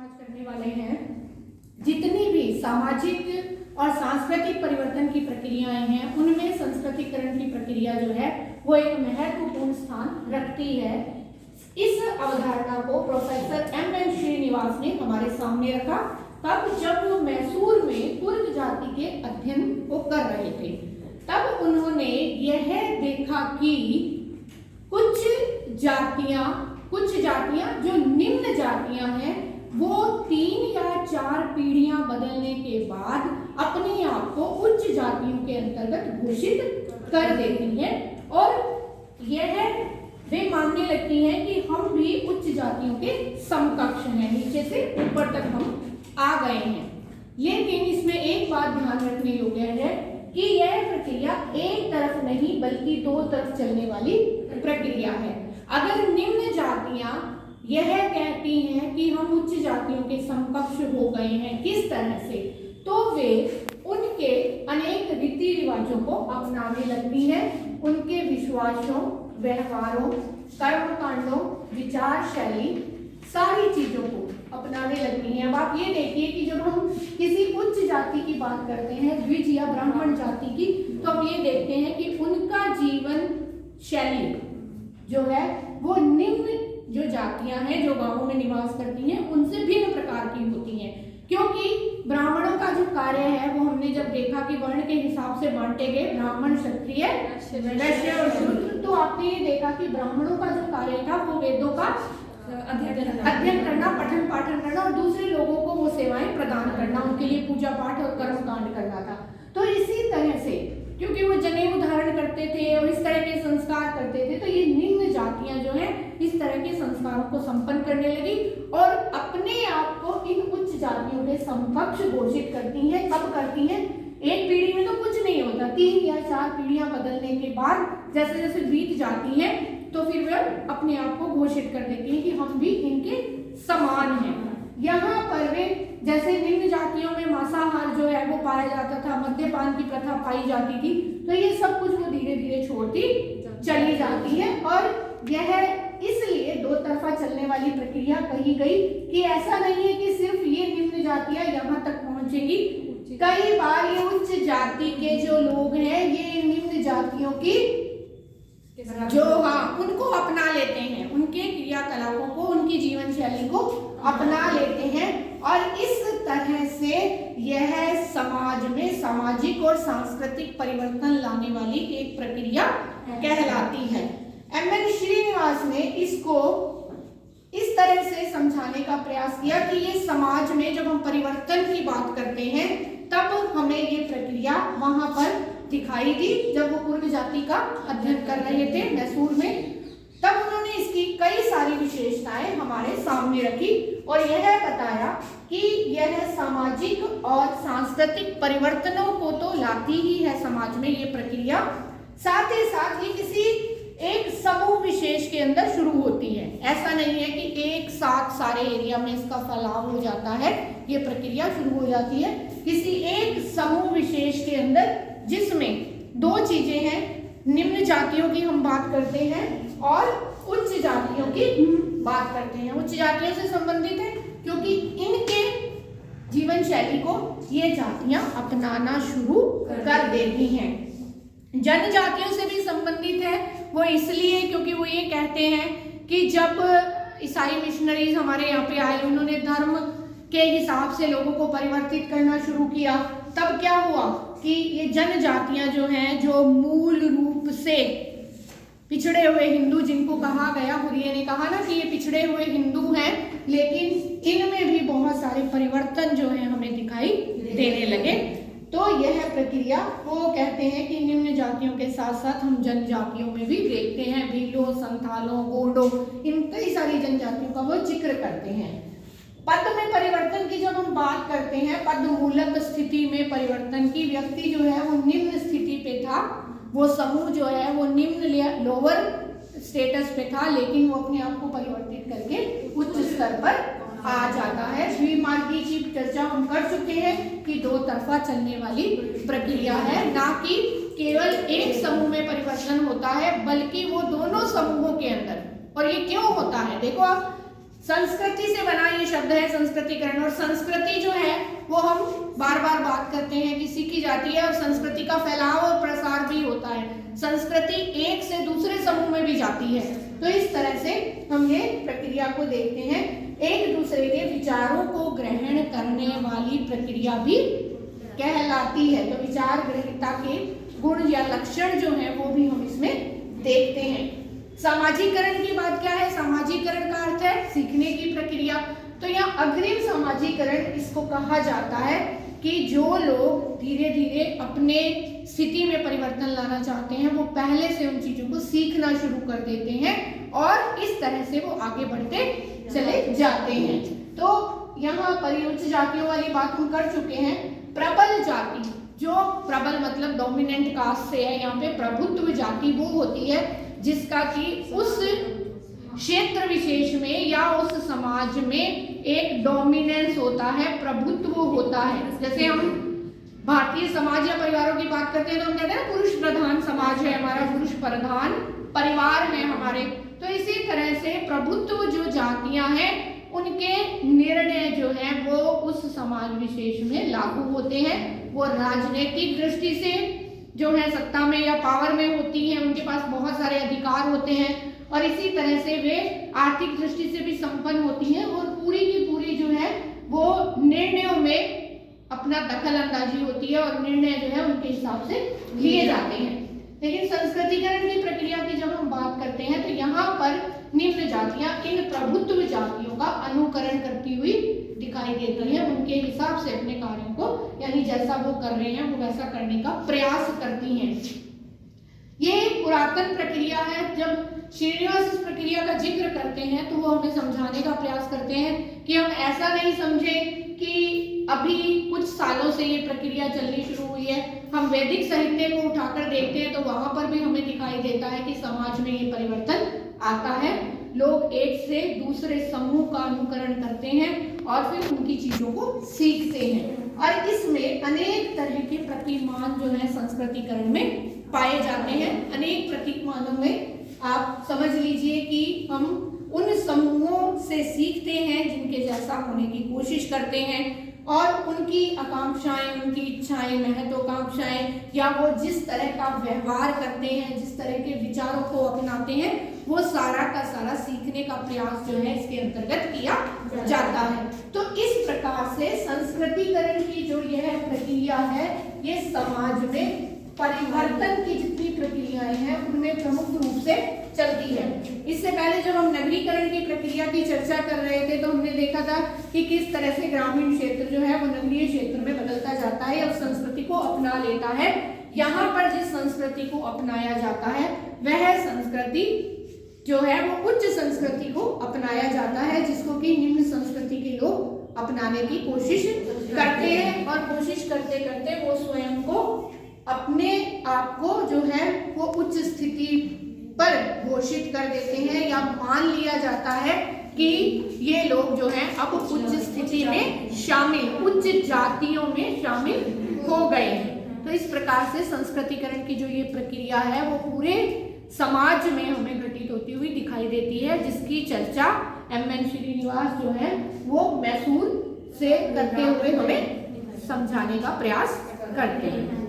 आज करने वाले हैं जितनी भी सामाजिक और सांस्कृतिक परिवर्तन की प्रक्रियाएं हैं उनमें संस्कृतिकरण की प्रक्रिया जो है वो एक महत्वपूर्ण स्थान रखती है। इस अवधारणा को प्रोफेसर एम श्रीनिवास ने हमारे सामने रखा तब जब वो मैसूर में कुर्द जाति के अध्ययन को कर रहे थे। तब उन्होंने यह देखा कि कुछ जातियां जो निम्न जातियां हैं वो 3 या 4 पीढ़ियां बदलने के बाद अपने आप को उच्च जातियों के अंतर्गत घोषित कर देती हैं और यह वे मानने लगती हैं कि हम भी उच्च जातियों के समकक्ष हैं, नीचे से ऊपर तक हम आ गए हैं। लेकिन इसमें एक बात ध्यान रखने योग्य है कि यह प्रक्रिया एक तरफ नहीं बल्कि 2 तरफ चलने वाली प्रक्रिया है। अगर निम्न जातियां यह कहती हैं कि हम उच्च जातियों के समकक्ष हो गए हैं किस तरह से, तो वे उनके अनेक रीति रिवाजों को अपनाने लगती हैं, उनके विश्वासों, व्यवहारों, कर्मकांडों, विचार शैली, सारी चीजों को अपनाने लगती हैं। अब आप ये देखिए कि जब हम किसी उच्च जाति की बात करते हैं, द्विज या ब्राह्मण जाति की, तो हम ये देखते हैं कि उनका जीवन शैली जो है वो निम्न जो जातियां हैं जो गांवों में निवास करती हैं उनसे भिन्न प्रकार की होती हैं, क्योंकि ब्राह्मणों का जो कार्य है वो हमने जब देखा कि वर्ण के हिसाब से बांटे गए, ब्राह्मण, क्षत्रिय, वैश्य और शूद्र, तो आपने ये देखा कि ब्राह्मणों का जो कार्य था वो वेदों का अध्ययन करना, पठन पाठन करना और दूसरे लोगों को वो सेवाएं प्रदान करना, उनके लिए पूजा पाठ और कर्मकांड करना था। तो इसी तरह से क्योंकि वो जनेऊ धारण करते थे और इस तरह के संस्कार करते थे, तो ये निम्न जातियां जो हैं इस तरह के संस्कारों को संपन्न करने लगी और अपने आप को इन उच्च जातियों के समकक्ष घोषित करती हैं। कब करती हैं? एक पीढ़ी में तो कुछ नहीं होता, 3 या 4 पीढ़ियां बदलने के बाद जैसे जैसे बीत जाती हैं तो फिर वे अपने आप को घोषित कर देती हैं कि हम भी इनके समान हैं। यहाँ पर वे जैसे निम्न जातियों में मांसाहार जो है वो पाया जाता था, मद्यपान की प्रथा पाई जाती थी, तो ये सब कुछ वो धीरे धीरे छोड़ती चली जाती है और यह इसलिए 2 तरफा चलने वाली प्रक्रिया कही गई कि ऐसा नहीं है कि सिर्फ ये निम्न जातियां यहाँ तक पहुंचेंगी, कई बार ये उच्च जाति के जो लोग हैं ये निम्न जातियों की जो उनको अपना लेते हैं, उनके क्रियाकलापों को, उनकी जीवन शैली को अपना लेते हैं और इस तरह से यह समाज में सामाजिक और सांस्कृतिक परिवर्तन लाने वाली एक प्रक्रिया कहलाती है। एम श्रीनिवास ने इसको इस तरह से समझाने का प्रयास किया कि ये समाज में जब हम परिवर्तन की बात करते हैं तब हमें ये प्रक्रिया वहां पर दिखाई दी जब वो कुर्द जाति का अध्ययन कर रहे थे मैसूर में। तब उन्होंने इसकी कई सारी विशेषताएं हमारे सामने रखी और यह बताया कि यह सामाजिक और सांस्कृतिक परिवर्तनों को तो लाती ही है समाज में ये प्रक्रिया, साथ ही साथ ही किसी एक समूह विशेष के अंदर शुरू होती है। ऐसा नहीं है कि एक साथ सारे एरिया में इसका फैलाव हो जाता है, ये प्रक्रिया शुरू हो जाती है किसी एक समूह विशेष के अंदर जिसमें 2 चीजें हैं, निम्न जातियों की हम बात करते हैं और उच्च जातियों की बात करते हैं। उच्च जातियों से संबंधित है क्योंकि इनके जीवन शैली को ये जातियां अपनाना शुरू कर देती हैं। जनजातियों से भी संबंधित है वो इसलिए क्योंकि वो ये कहते हैं कि जब ईसाई मिशनरीज हमारे यहाँ पे आए, उन्होंने धर्म के हिसाब से लोगों को परिवर्तित करना शुरू किया, तब क्या हुआ कि ये जनजातियां जो हैं जो मूल रूप से पिछड़े हुए हिंदू जिनको कहा गया, हुरिये ने कहा ना कि ये पिछड़े हुए हिंदू हैं, लेकिन इनमें भी बहुत सारे परिवर्तन जो है हमें दिखाई देने लगे। तो यह प्रक्रिया वो कहते हैं कि निम्न जातियों के साथ साथ हम जनजातियों में भी देखते हैं, भीलों, संथालों, गोंडों, इन कई सारी जनजातियों का वो जिक्र करते हैं। पद में परिवर्तन की जब हम बात करते हैं, पद मूलक स्थिति में परिवर्तन की, व्यक्ति जो है वो निम्न स्थिति पे था, वो समूह जो है वो निम्न लोअर स्टेटस पे था, लेकिन वो अपने आप को परिवर्तित करके उच्च स्तर पर आ जाता है। द्विमार्गी की चर्चा हम कर चुके हैं कि 2 तरफा चलने वाली प्रक्रिया है, ना कि केवल एक समूह में परिवर्तन होता है बल्कि वो दोनों समूहों के अंदर। और ये क्यों होता है? देखो आप संस्कृति से बना ये शब्द है संस्कृतिकरण। और संस्कृति जो है वो हम बार बार बात करते हैं कि सीखी जाती है और संस्कृति का फैलाव और प्रसार भी होता है। संस्कृति एक से दूसरे समूह में भी जाती है। तो इस तरह से हम ये प्रक्रिया को देखते हैं। एक दूसरे के विचारों को ग्रहण करने वाली प्रक्रिया भी कहलाती है। तो विचार ग्रहिता के गुण या लक्षण जो है वो भी हम इसमें देखते हैं। सामाजिकरण की बात क्या है? सामाजिकरण का अर्थ है सीखने की प्रक्रिया। तो यहाँ अग्रिम सामाजिकरण इसको कहा जाता है कि जो लोग धीरे धीरे अपने स्थिति में परिवर्तन लाना चाहते हैं वो पहले से उन चीजों को सीखना शुरू कर देते हैं और इस तरह से वो आगे बढ़ते चले जाते हैं। तो यहाँ पर उच्च जातियों वाली बात हम कर चुके हैं। प्रबल जाति, जो प्रबल मतलब डोमिनेंट कास्ट से है, यहाँ पे प्रभुत्व जाति वो होती है जिसका कि उस क्षेत्र विशेष में या उस समाज में एक डोमिनेंस होता है, प्रभुत्व होता है। जैसे हम भारतीय समाज या परिवारों की बात करते हैं तो हम कहते हैं पुरुष प्रधान समाज है हमारा, पुरुष प्रधान परिवार है हमारे। तो इसी तरह से प्रभुत्व जो जातियां हैं उनके निर्णय जो है वो उस समाज विशेष में लागू होते हैं। वो राजनीतिक दृष्टि से जो है सत्ता में या पावर में होती है, उनके पास बहुत सारे अधिकार होते हैं और इसी तरह से वे आर्थिक दृष्टि से भी संपन्न होती हैं और पूरी की पूरी जो है वो निर्णयों में अपना दखल अंदाजी होती है और निर्णय जो है उनके हिसाब से लिए जाते हैं। लेकिन संस्कृतिकरण की प्रक्रिया की जब हम बात करते हैं तो यहाँ पर निम्न जातियां इन प्रभुत्व जातियों का अनुकरण करती हुई दिखाई देती हैं। उनके हिसाब से अपने कार्यों को यानी जैसा वो कर रहे हैं वो वैसा करने का प्रयास करती हैं। ये पुरातन प्रक्रिया है। जब श्रीनिवास इस प्रक्रिया का जिक्र करते हैं तो वो हमें समझाने का प्रयास करते हैं कि हम ऐसा नहीं समझे कि अभी कुछ सालों से ये प्रक्रिया चलनी शुरू हुई है। हम वैदिक साहित्य को उठाकर देखते हैं तो वहां पर भी हमें दिखाई देता है कि समाज में ये परिवर्तन आता है। लोग एक से दूसरे समूह का अनुकरण करते हैं और फिर उनकी चीजों को सीखते हैं और इसमें अनेक तरह के प्रतिमान जो है संस्कृतिकरण में पाए जाते हैं। अनेक प्रतिमानों में आप समझ लीजिए कि हम उन समूहों से सीखते हैं जिनके जैसा होने की कोशिश करते हैं और उनकी आकांक्षाएं, उनकी इच्छाएं, महत्वाकांक्षाएं या वो जिस तरह का व्यवहार करते हैं, जिस तरह के विचारों को अपनाते हैं, वो सारा का सारा सीखने का प्रयास जो है इसके अंतर्गत किया जाता है। तो इस प्रकार से संस्कृतिकरण की जो यह प्रक्रिया है ये समाज में परिवर्तन की जितनी प्रक्रियाएं हैं उनमें प्रमुख रूप से चलती है। इससे पहले जब हम नगरीकरण की प्रक्रिया की चर्चा कर रहे थे तो हमने देखा था कि किस तरह से ग्रामीण क्षेत्र जो है वो नगरीय क्षेत्र में बदलता जाता है और संस्कृति को अपना लेता है। यहाँ पर जिस संस्कृति को अपनाया जाता है वह संस्कृति जो है वो उच्च संस्कृति को अपनाया जाता है, जिसको कि निम्न संस्कृति के लोग अपनाने की कोशिश करते हैं और कोशिश करते करते वो स्वयं को अपने आप को जो है वो उच्च स्थिति पर घोषित कर देते हैं या मान लिया जाता है कि ये लोग जो हैं अब उच्च स्थिति में शामिल, उच्च जातियों में शामिल हो गए हैं। तो इस प्रकार से संस्कृतिकरण की जो ये प्रक्रिया है वो पूरे समाज में हमें घटित होती हुई दिखाई देती है, जिसकी चर्चा एम.एन. श्रीनिवास जो है वो मैसूर से करते हुए हमें समझाने का प्रयास करते हैं।